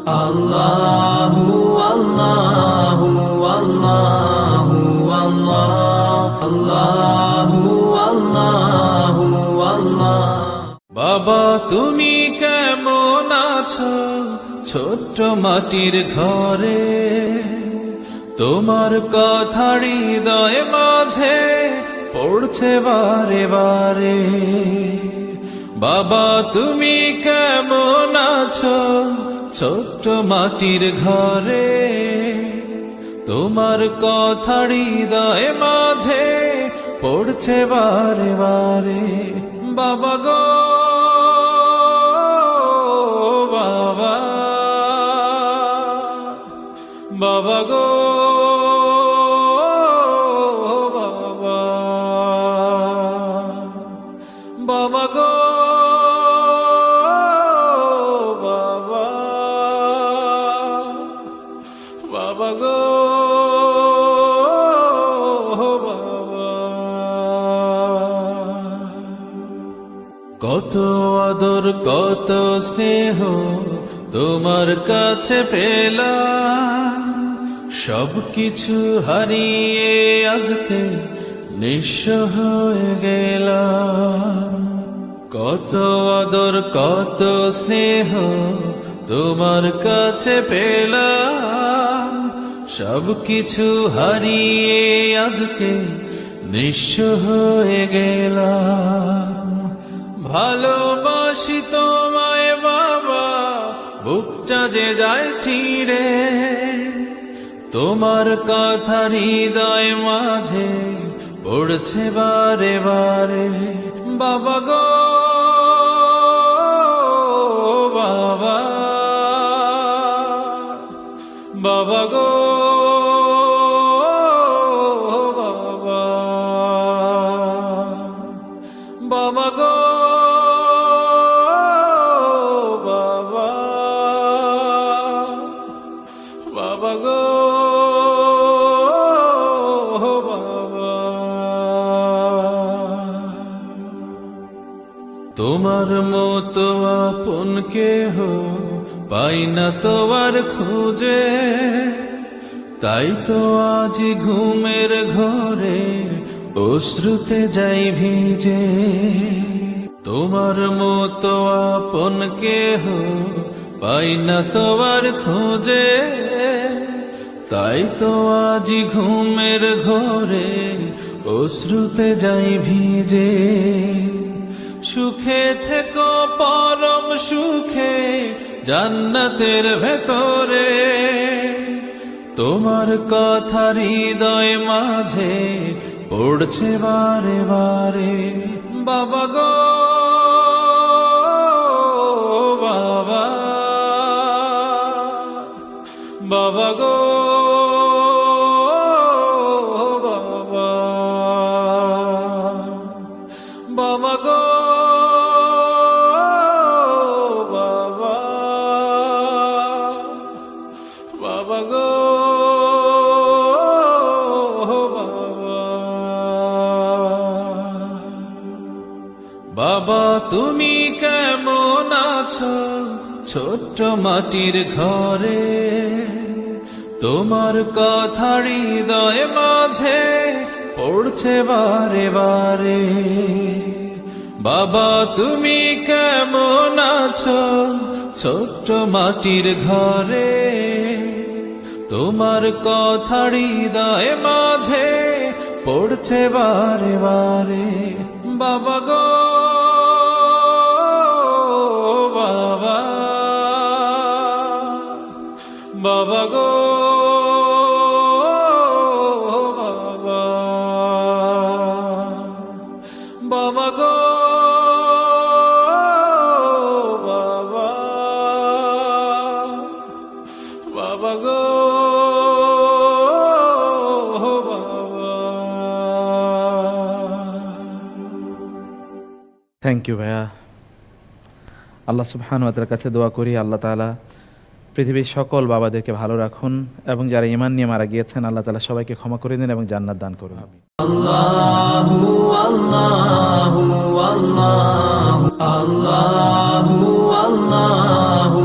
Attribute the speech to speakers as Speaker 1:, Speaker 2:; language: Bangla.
Speaker 1: আল্লাহু আল্লাহু আল্লাহু আল্লাহু আল্লাহু আল্লাহ। বাবা তুমি কেমন আছো ছোট্ট মাটির ঘরে, তোমার কথা হৃদয় মাঝে পড়ছে বারে বারে। বাবা তুমি কেমন আছো ছোট্ট মাটির ঘরে, তোমার কথা হৃদয় মাঝে পড়ছে বারে বারে। বাবা গো বাবা, বাবা গো বাবা, বাবা গো বাবা, বাবা গো বাবা। কত আদর কত স্নেহ তোমার কাছে পেলাম, সবকিছু হারিয়ে আজকে নিঃস্ব হয়ে গেলাম। কত আদর কত স্নেহ তোমার কাছে পেলাম, সবকিছু হারিয়ে আজকে নিঃস্ব হয়ে গেলাম। ভালোবাসি তোমায় বাবা, বুকটা যে যায় ছিঁড়ে, তোমার কথা হৃদয় মাঝে পড়ছে বারে বারে। বাবা গো বাবা, বাবা গো বাবা, বাবা গো বাবা, বাবা গো বাবা। তোমার মতো আপন কেহ পাই না তোমার খোঁজে, তাই তো আজ ঘুমের ঘরে অশ্রুতে যাই ভিজে। তোমার মতো আপন কেহ পাই না তোমার খোঁজে, তাই তো আজ ঘুমের ঘরে অশ্রুতে যাই ভিজে। সুখে থেকো পরম সুখে জান্নাতের ভেতরে, তোমার কথা হৃদয় মাঝে পড়ছে বারে বারে। বাবা গো বাবা, বাবা গো বাবা, বাবা গো বাবা, বাবা গো বাবা। বাবা তুমি কেমন আছো ছোট্ট মাটির ঘরে, তোমার কথা হৃদয় মাঝে পড়ছে বারে বারে। বাবা তুমি কেমন আছো ছোট্ট মাটির ঘরে, তোমার কথা হৃদয় মাঝে পড়ছে বারে বারে। বাবা গো বাবা, বাবা গো বাবা, বাবা গো বাবা, বাবা গো বাবা।
Speaker 2: থ্যাংক ইউ ভাইয়া। আল্লাহ সুবহানাহু ওয়া তাআলার কাছে দোয়া করি আল্লাহ তাআলা পৃথিবীর সকল বাবাদেরকে ভালো রাখুন এবং যারা ঈমান নিয়ে মারা গিয়েছেন আল্লাহ তাআলা সবাইকে ক্ষমা করে দিন এবং জান্নাত দান করুন।
Speaker 1: আল্লাহু আল্লাহু আল্লাহু আল্লাহু আল্লাহু